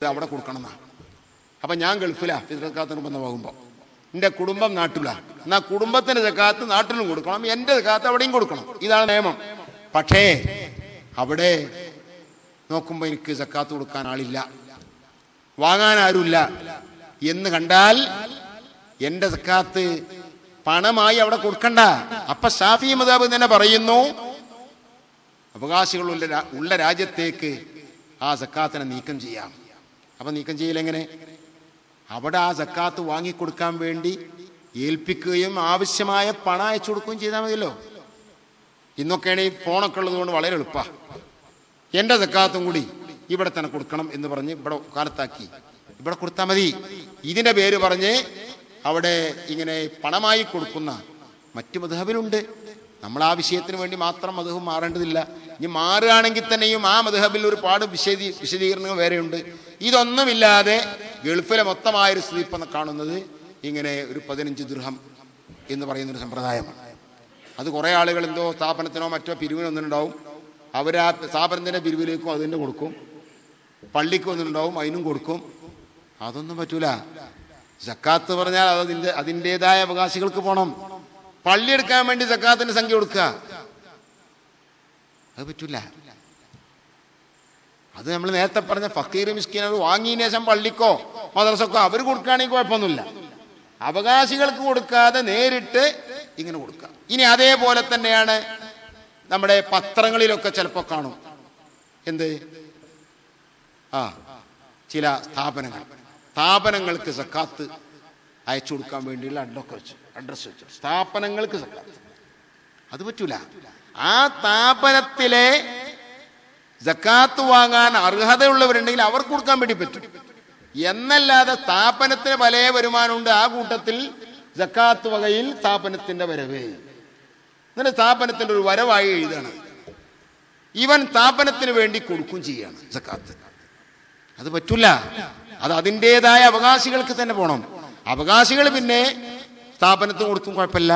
അവിടെ കൊടുക്കണം എന്നാ. അപ്പം ഞാൻ ഗൾഫിലാ ഫിത്ർ സക്കാത്ത് നിർബന്ധമാകുമ്പോൾ, എൻ്റെ കുടുംബം നാട്ടിലാണ്. എന്നാൽ കുടുംബത്തിൻ്റെ സക്കാത്ത് നാട്ടിലും കൊടുക്കണം, എൻ്റെ സക്കാത്ത് അവിടെയും കൊടുക്കണം. ഇതാണ് നിയമം. പക്ഷേ അവിടെ നോക്കുമ്പോൾ എനിക്ക് സക്കാത്ത് കൊടുക്കാൻ ആളില്ല, വാങ്ങാൻ ആരുമില്ല എന്ന് കണ്ടാൽ എൻ്റെ സക്കാത്ത് പണമായി അവിടെ കൊടുക്കണ്ട. അപ്പൊ ശാഫി മദ്ഹബ് തന്നെ പറയുന്നു, അവകാശികളുള്ള രാജ്യത്തേക്ക് ആ സക്കാത്തിനെ നീക്കം ചെയ്യാം. അപ്പൊ നീക്കം ചെയ്യലെങ്ങനെ? അവിടെ ആ സക്കാത്ത് വാങ്ങിക്കൊടുക്കാൻ വേണ്ടി ഏൽപ്പിക്കുകയും ആവശ്യമായ പണം അയച്ചു കൊടുക്കുകയും ചെയ്താൽ മതിയല്ലോ. ഇന്നൊക്കെയാണ് ഈ ഫോണൊക്കെ ഉള്ളത് കൊണ്ട് വളരെ എളുപ്പമാണ്. എൻ്റെ സക്കാത്തും കൂടി ഇവിടെ തന്നെ കൊടുക്കണം എന്ന് പറഞ്ഞ് ഇവിടെ കാലത്താക്കി ഇവിടെ കൊടുത്താൽ മതി. ഇതിൻ്റെ പേര് പറഞ്ഞ് അവിടെ ഇങ്ങനെ പണമായി കൊടുക്കുന്ന മറ്റു മദ്ഹബിലുണ്ട്. നമ്മൾ ആ വിഷയത്തിന് വേണ്ടി മാത്രം മദ്ഹബ് മാറേണ്ടതില്ല. ഇനി മാറുകയാണെങ്കിൽ തന്നെയും ആ മദ്ഹബിൽ ഒരുപാട് വിശദീകരണങ്ങൾ വേറെയുണ്ട്. ഇതൊന്നുമില്ലാതെ ഗൾഫിലെ മൊത്തമായൊരു സ്ഥിതി ഇപ്പം കാണുന്നത് ഇങ്ങനെ ഒരു 15 ദിർഹം എന്ന് പറയുന്നൊരു സമ്പ്രദായമാണ്. അത് കുറേ ആളുകൾ എന്തോ സ്ഥാപനത്തിനോ മറ്റോ പിരിവിനോ ഒന്നുണ്ടാവും, അവർ ആ സ്ഥാപനത്തിൻ്റെ പിരിവിലേക്കും അത് തന്നെ കൊടുക്കും. പള്ളിക്ക് ഒന്നുണ്ടാവും, അതിനും കൊടുക്കും. അതൊന്നും പറ്റൂല. സക്കാത്ത് പറഞ്ഞാൽ അത് അതിൻ്റെതായ അവകാശികൾക്ക് പോകണം. പള്ളി എടുക്കാൻ വേണ്ടി സക്കാത്തിന്റെ സംഖ്യ കൊടുക്കുക, അത് പറ്റൂല. അത് നമ്മൾ നേരത്തെ പറഞ്ഞ ഫക്കീർ മിസ്കീൻ അവർ വാങ്ങിയതിനു ശേഷം പള്ളിക്കോ മദ്രസക്കോ അവർ കൊടുക്കുകയാണെങ്കിൽ കുഴപ്പമൊന്നുമില്ല. അവകാശികൾക്ക് കൊടുക്കാതെ നേരിട്ട് ഇങ്ങനെ കൊടുക്കുക. ഇനി അതേപോലെ തന്നെയാണ് നമ്മുടെ പത്രങ്ങളിലൊക്കെ ചിലപ്പോൾ കാണും എന്ത്, ചില സ്ഥാപനങ്ങൾക്ക് സക്കാത്ത് അയച്ചു കൊടുക്കാൻ വേണ്ടിയുള്ള അഡ്രസ് വെച്ചു സ്ഥാപനങ്ങൾക്ക് സക്കാത്ത്. അത് പറ്റൂല. ആ സ്ഥാപനത്തിലെ സക്കാത്ത് വാങ്ങാൻ അർഹതയുള്ളവരുണ്ടെങ്കിൽ അവർക്ക് കൊടുക്കാൻ വേണ്ടി പറ്റും എന്നല്ലാതെ സ്ഥാപനത്തിന് പല വരുമാനമുണ്ട്, ആ കൂട്ടത്തിൽ സക്കാത്ത് വകയിൽ സ്ഥാപനത്തിന്റെ വരവ്, എന്നിട്ട് സ്ഥാപനത്തിന്റെ ഒരു വരവായി എഴുതാണ്. ഇവൻ സ്ഥാപനത്തിന് വേണ്ടി കൊടുക്കും ചെയ്യാണ് സക്കാത്ത്. അത് പറ്റൂല. അത് അതിൻ്റെതായ അവകാശികൾക്ക് തന്നെ പോകണം. അവകാശികൾ പിന്നെ സ്ഥാപനത്തിന് കൊടുത്തും കുഴപ്പമില്ല.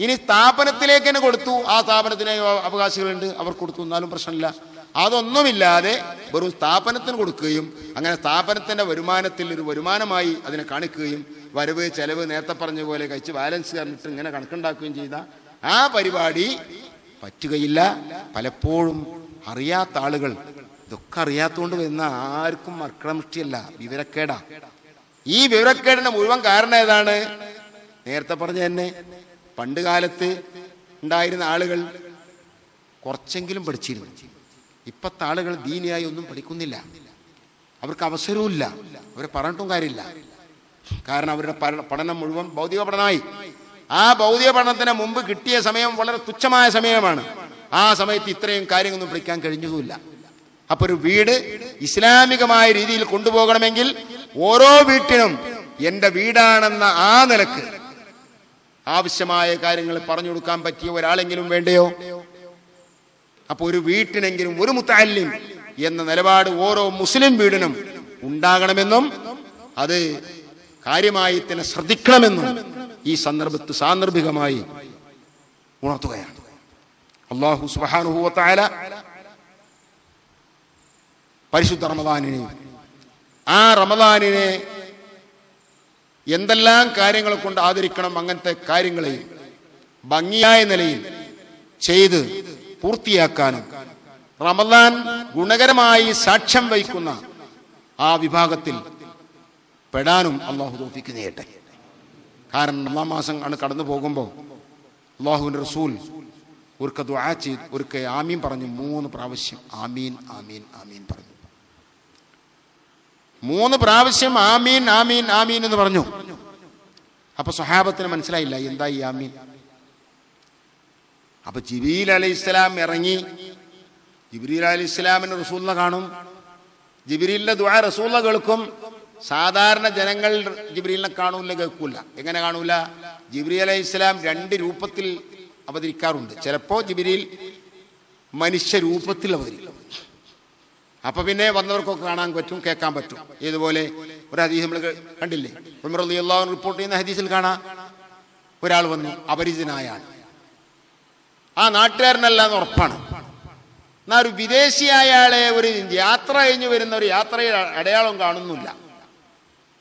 ഇനി സ്ഥാപനത്തിലേക്ക് തന്നെ കൊടുത്തു, ആ സ്ഥാപനത്തിന് അവകാശികളുണ്ട്, അവർ കൊടുത്തു എന്നാലും പ്രശ്നമില്ല. അതൊന്നുമില്ലാതെ വെറും സ്ഥാപനത്തിന് കൊടുക്കുകയും അങ്ങനെ സ്ഥാപനത്തിന്റെ വരുമാനത്തിൽ ഒരു വരുമാനമായി അതിനെ കാണിക്കുകയും വരവ് ചെലവ് നേരത്തെ പറഞ്ഞ പോലെ കഴിച്ച് ബാലൻസ് കണ്ടിട്ട് ഇങ്ങനെ കണക്കുണ്ടാക്കുകയും ചെയ്ത ആ പരിപാടി പറ്റുകയില്ല. പലപ്പോഴും അറിയാത്ത ആളുകൾ, ഇതൊക്കെ അറിയാത്തതുകൊണ്ട് വരുന്ന ആർക്കും അക്രമഷ്ടിയല്ല, വിവരക്കേടാ. ഈ വിവരക്കേടിന്റെ മുഴുവൻ കാരണം ഏതാണ്? നേരത്തെ പറഞ്ഞ തന്നെ പണ്ട് കാലത്ത് ഉണ്ടായിരുന്ന ആളുകൾ കുറച്ചെങ്കിലും പഠിച്ചിരുന്നു. ഇപ്പത്തെ ആളുകൾ ദീനിയായി ഒന്നും പഠിക്കുന്നില്ല, അവർക്ക് അവസരവുമില്ല, അവരെ പറഞ്ഞിട്ടും കാര്യമില്ല. കാരണം അവരുടെ പഠനം മുഴുവൻ ഭൗതിക പഠനമായി. ആ ഭൗതിക പഠനത്തിന് മുമ്പ് കിട്ടിയ സമയം വളരെ തുച്ഛമായ സമയമാണ്. ആ സമയത്ത് ഇത്രയും കാര്യങ്ങളൊന്നും പഠിക്കാൻ കഴിഞ്ഞതുമില്ല. അപ്പൊ ഒരു വീട് ഇസ്ലാമികമായ രീതിയിൽ കൊണ്ടുപോകണമെങ്കിൽ ഓരോ വീട്ടിനും എൻ്റെ വീടാണെന്ന ആ നിലക്ക് ആവശ്യമായ കാര്യങ്ങൾ പറഞ്ഞു കൊടുക്കാൻ പറ്റിയ ഒരാളെങ്കിലും വേണ്ടയോ? അപ്പൊ ഒരു വീട്ടിനെങ്കിലും ഒരു മുത്തഅല്ലിം എന്ന നിലപാട് ഓരോ മുസ്ലിം വീടിനും ഉണ്ടാകണമെന്നും അത് കാര്യമായി തന്നെ ശ്രദ്ധിക്കണമെന്നും ഈ സന്ദർഭത്തിൽ സാന്ദർഭികമായി ഉണർത്തുകയാണ്. അല്ലാഹു സുബ്ഹാനഹു വ തആല പരിശുദ്ധ റമദാനിനെ, ആ റമദാനിനെ എന്തെല്ലാം കാര്യങ്ങളെ കൊണ്ട് ആദരിക്കണം, അങ്ങനത്തെ കാര്യങ്ങളെയും ഭംഗിയായ നിലയിൽ ചെയ്ത് പൂർത്തിയാക്കാനും റമദാൻ ഗുണകരമായി സാക്ഷ്യം വഹിക്കുന്ന ആ വിഭാഗത്തിൽ പെടാനും അള്ളാഹു തൗഫീഖ് ചെയ്യട്ടെ. കാരണം റമദാൻ മാസം ആണ് കടന്നു പോകുമ്പോൾ അള്ളാഹുവിൻ്റെ റസൂൽ ഒരിക്കൽ ദുആ ചെയ്ത് ഒരിക്കൽ ആമീൻ പറഞ്ഞു, 3 പ്രാവശ്യം ആമീൻ ആമീൻ ആമീൻ പറഞ്ഞു. 3 പ്രാവശ്യം ആമീൻ ആമീൻ ആമീൻ എന്ന് പറഞ്ഞു. അപ്പൊ സ്വഹാബത്തിന് മനസ്സിലായില്ല എന്താ ഈ ആമീൻ. അപ്പൊ ജിബ്രീൽ അലൈഹിസ്സലാം ഇറങ്ങി. ജിബ്രീൽ അലൈഹിസ്സലാമിന് റസൂലിനെ കാണും, ജിബ്രീലിന്റെ ദുആ റസൂലിനെ കേൾക്കും. സാധാരണ ജനങ്ങൾ ജിബ്രീലിനെ കാണൂല, കേൾക്കൂല. എങ്ങനെ കാണൂല? ജിബ്രീൽ അലൈഹിസ്സലാം 2 രൂപത്തിൽ അവതരിക്കാറുണ്ട്. ചിലപ്പോ ജിബ്രീൽ മനുഷ്യ രൂപത്തിൽ അവതരിക്കും. അപ്പൊ പിന്നെ വന്നവർക്കൊക്കെ കാണാൻ പറ്റും, കേൾക്കാൻ പറ്റും. ഇതുപോലെ ഒരു ഹദീസ് നമ്മൾ കണ്ടില്ലേ, ഉമർ റളിയല്ലാഹു അൻഹു റിപ്പോർട്ട് ചെയ്യുന്ന ഹദീസിൽ കാണാം, ഒരാൾ വന്നു, അപരിചിതനായ ആൾ, ആ നാട്ടുകാരനല്ല എന്ന് ഉറപ്പാണ്. എന്നാൽ ഒരു വിദേശിയായ ആളെ ഒരു യാത്ര കഴിഞ്ഞ് വരുന്ന ഒരു യാത്രയിൽ അടയാളം കാണുന്നില്ല.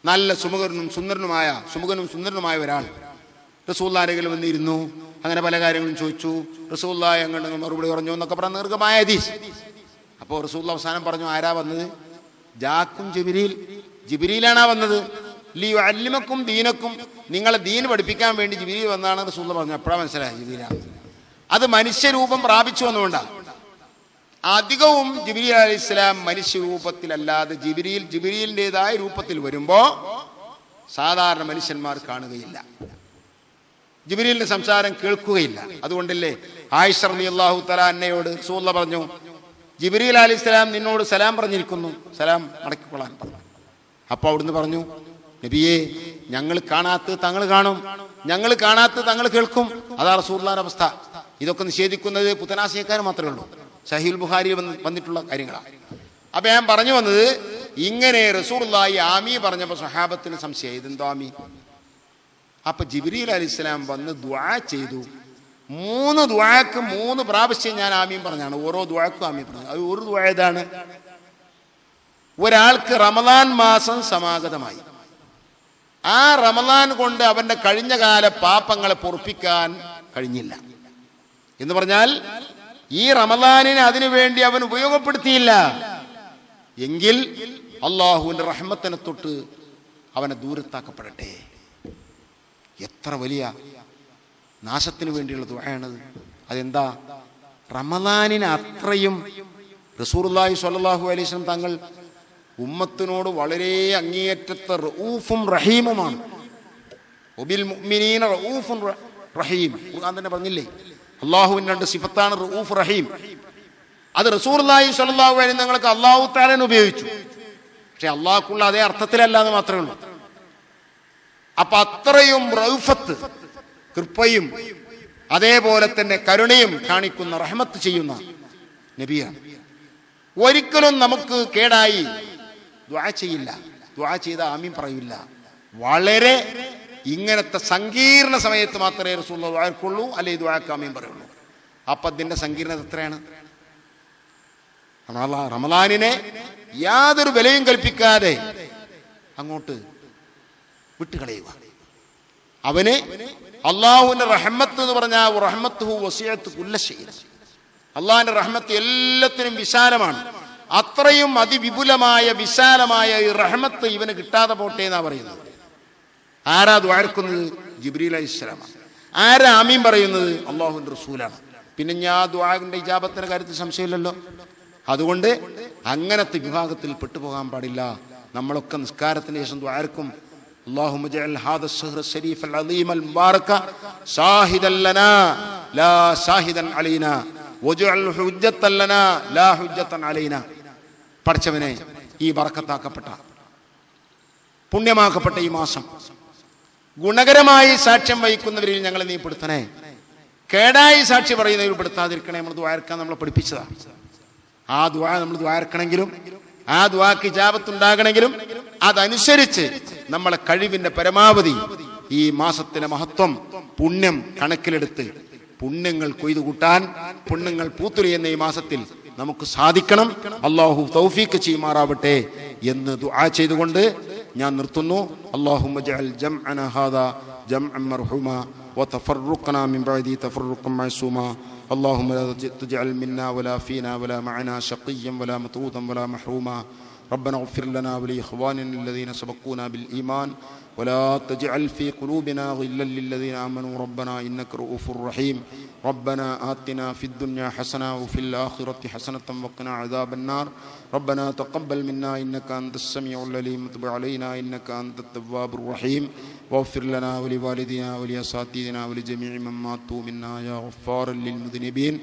നല്ല സുമുഖനും സുന്ദരനുമായ ഒരാൾ റസൂലുള്ളാഹിയുടെ അരികിൽ വന്നിരുന്നു. അങ്ങനെ പല കാര്യങ്ങളും ചോദിച്ചു. റസൂലുള്ളാഹി അങ്ങോട്ട് മറുപടി പറഞ്ഞു എന്നൊക്കെ പറഞ്ഞ ദീർഘമായ ഹദീസ്. അപ്പോൾ റസൂലുള്ളാഹി അവസാനം പറഞ്ഞു, ആരാ വന്നത്? ജാക്കും ജിബ്രീലാണാ വന്നത്. ലിയുഅല്ലിമക്കും ദീനക്കും, നിങ്ങളെ ദീൻ പഠിപ്പിക്കാൻ വേണ്ടി ജിബ്രീൽ വന്നാണ് റസൂലുള്ളാഹി പറഞ്ഞു. എപ്പോഴാണ് മനസ്സിലായി ജിബ്രീലാണ്? അത് മനുഷ്യരൂപം പ്രാപിച്ചു വന്നുകൊണ്ടാണ്. അധികവും ജിബ്രീൽ അലൈഹിസ്സലാം മനുഷ്യരൂപത്തിലല്ലാതെ ജിബ്രീലിൻ്റെതായ രൂപത്തിൽ വരുമ്പോൾ സാധാരണ മനുഷ്യന്മാർ കാണുകയില്ല, ജിബ്രീലിന്റെ സംസാരം കേൾക്കുകയില്ല. അതുകൊണ്ടല്ലേ ആയിഷ റളിയല്ലാഹു തആല അന്നയോട് റസൂലുള്ളാഹി പറഞ്ഞു, ജിബ്രീൽ അലൈഹിസ്സലാം നിന്നോട് സലാം പറഞ്ഞിരിക്കുന്നു, സലാം മടക്കിക്കൊള്ളാൻ പറഞ്ഞു. അപ്പോൾ അവിടുന്ന് പറഞ്ഞു, നബിയേ, ഞങ്ങൾ കാണാത്ത തങ്ങൾ കാണും, ഞങ്ങൾ കാണാത്ത തങ്ങൾ കേൾക്കും. അതാ റസൂലുള്ളാഹിയുടെ അവസ്ഥ. ഇതൊക്കെ നിഷേധിക്കുന്നത് പുത്തനാശയക്കാർ മാത്രമേ ഉള്ളൂ. സഹീഹുൽ ബുഖാരിയിൽ വന്നിട്ടുള്ള കാര്യങ്ങളാണ്. അപ്പൊ ഞാൻ പറഞ്ഞു വന്നത്, ഇങ്ങനെ റസൂലുള്ളാഹി ആമീൻ പറഞ്ഞപ്പോൾ സഹാബത്തിന് സംശയം, ഇതെന്തോ ആമീൻ? അപ്പൊ ജിബ്രീൽ അലൈഹിസ്സലാം വന്ന് ദുആ ചെയ്തു. 3 ദുആക്ക് 3 പ്രാവശ്യം ഞാൻ ആമീൻ പറഞ്ഞാണ്. ഓരോ ദുആക്കും ആമീൻ പറഞ്ഞു. അത് ഒരു ദുആ ഏതാണ്? ഒരാൾക്ക് റമദാൻ മാസം സമാഗതമായി. ആ റമദാൻ കൊണ്ട് അവന്റെ കഴിഞ്ഞ കാല പാപങ്ങളെ പൊറുപ്പിക്കാൻ കഴിഞ്ഞില്ല എന്ന് പറഞ്ഞാൽ, ഈ റമദാനിനെ അതിനുവേണ്ടി അവൻ ഉപയോഗപ്പെടുത്തിയില്ല എങ്കിൽ അള്ളാഹുവിന്റെ റഹ്മത്തിനെ തൊട്ട് അവനെ ദൂരത്താക്കപ്പെടട്ടെ. എത്ര വലിയ നാശത്തിന് വേണ്ടിയുള്ള ദുആയാണത്. അതെന്താ? റമദാനിന് അത്രയും റസൂലുള്ളാഹി സ്വല്ലല്ലാഹു അലൈഹി വസല്ലം തങ്ങൾ ഉമ്മത്തിനോട് വളരെ അങ്ങേയറ്റത്തെ റഊഫും റഹീമുമാണ്. വബിൽ മുഅ്മിനീന റഊഫുൻ റഹീം. ഖുർആൻ തന്നെ പറഞ്ഞില്ലേ, അള്ളാഹുവിന്റെ 2 സിഫത്താണ് റഊഫ് റഹീം. അത് റസൂലുള്ളാഹി സ്വല്ലല്ലാഹു അലൈഹി വസല്ലം തങ്ങൾക്ക് അല്ലാഹു തആല ഉപയോഗിച്ചു. പക്ഷെ അള്ളാഹ്ക്കുള്ള അതേ അർത്ഥത്തിലല്ല എന്ന് മാത്രമേ ഉള്ളൂ. അപ്പൊ അത്രയും റൗഫത്ത്, കൃപയും അതേപോലെ തന്നെ കരുണയും കാണിക്കുന്ന, റഹ്മത്ത് ചെയ്യുന്ന നബിയാണ്. ഒരിക്കലും നമുക്ക് കേടായി ദുആ ചെയ്യില്ല, ദുആ ചെയ്ത ആമീൻ പറയില്ല. വളരെ ഇങ്ങനത്തെ സങ്കീർണ സമയത്ത് മാത്രമേ റസൂലുള്ളാഹി ദുആക്കുള്ളൂ, അല്ലെങ്കിൽ ദുആക്ക് ആമീൻ പറയുള്ളൂ. അപ്പൊ അതിന്റെ സങ്കീർണത എത്രയാണ്? റമദാനിനെ യാതൊരു വിലയും കൽപ്പിക്കാതെ അങ്ങോട്ട് വിട്ടുകളയുക. അവന് അള്ളാഹുവിന്റെ റഹ്മത്ത് എന്ന് പറഞ്ഞാൽ റഹ്മത്തുഹു വസിഅത്ത് കുല്ല ശൈഇൻ, അള്ളാഹിന്റെ റഹ്മത്ത് എല്ലാത്തിനും വിശാലമാണ്. അത്രയും അതിവിപുലമായ വിശാലമായ ഈ റഹ്മത്ത് ഇവന് കിട്ടാതെ പോട്ടെ എന്നാ പറയുന്നത്. ആരാ ദുആക്കുന്നത്? ജിബ്രീൽ അലൈഹിസ്സലാമാണ്. ആരാ ആമീൻ പറയുന്നത്? അള്ളാഹുവിന്റെ റസൂലാണ്. പിന്നെ ഞാൻ ദുആന്റെ ഇജാബത്തിന്റെ കാര്യത്തിൽ സംശയമില്ലല്ലോ. അതുകൊണ്ട് അങ്ങനത്തെ വിഭാഗത്തിൽ പെട്ടുപോകാൻ പാടില്ല. നമ്മളൊക്കെ നിസ്കാരത്തിന് ശേഷം ദുആർക്കും, اللهم اجعل هذا الشهر الشريف العظيم المبارك شاهدا لنا لا شاهدا علينا واجعل حجة لنا لا حجة علينا. പഠിച്ചവനെ, ഈ ബറക്കത്താക്കപ്പെട്ട പുണ്യമാക്കപ്പെട്ട ഈ മാസം ഗുണകരമായി സാക്ഷ്യം വഹിക്കുന്നവരിൽ ഞങ്ങളെ നീ പെടുത്തണേ, കേടായി സാക്ഷി പറയുന്നവരിൽ പെടുത്താതിരിക്കണേ. നമ്മൾ ദുആർക്കാൻ നമ്മളെ പഠിപ്പിച്ചതാണ്. ആ ദുആ നമ്മൾ ദുആർക്കണമെങ്കിലും ആ ദുആക്ക് ഇജാബത്ത് ഉണ്ടാകണമെങ്കിലും അതനുസരിച്ച് നമ്മളെ കഴിവിന്റെ പരമാവധി ഈ മാസത്തിന്റെ മഹത്വം, പുണ്യം കണക്കിലെടുത്ത് പുണ്യങ്ങൾ കൊയ്തു കൂട്ടാൻ, പുണ്യങ്ങൾ പൂത്തുലയുന്ന ഈ മാസത്തിൽ നമുക്ക് സാധിക്കണം. അല്ലാഹു തൗഫീഖ് ചെയ്യുമാറാവട്ടെ എന്ന് ദുആ ചെയ്തുകൊണ്ട് ഞാൻ നിർത്തുന്നു. അല്ലാഹുമ്മ ജഅൽ ജംഅന ഹാദാ ജംഅൻ മർഹൂമ വതഫറഖനാ മിൻ ബഅദി തഫറഖൻ മഅസൂമ. اللهم لا تجعل منا ولا فينا ولا معنا شقيا ولا مطرودا ولا محروما. ربنا اغفر لنا ولإخواننا الذين سبقونا بالإيمان ولا تجعل في قلوبنا غلا للذين آمنوا ربنا إنك رؤوف رحيم. ربنا آتنا في الدنيا حسنة وفي الآخرة حسنة وقنا عذاب النار. ربنا تقبل منا إنك أنت السميع العليم وتب علينا إنك أنت التواب الرحيم. واغفر لنا ولوالدينا ولأساتذتنا ولجميع من ماتوا منا يا غفارا للمذنبين.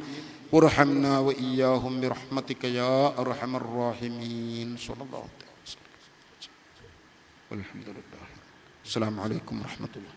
وارحمنا وإياهم برحمتك يا أرحم الراحمين. صلى الله عليه وسلم. والحمد لله. السلام عليكم ورحمة الله.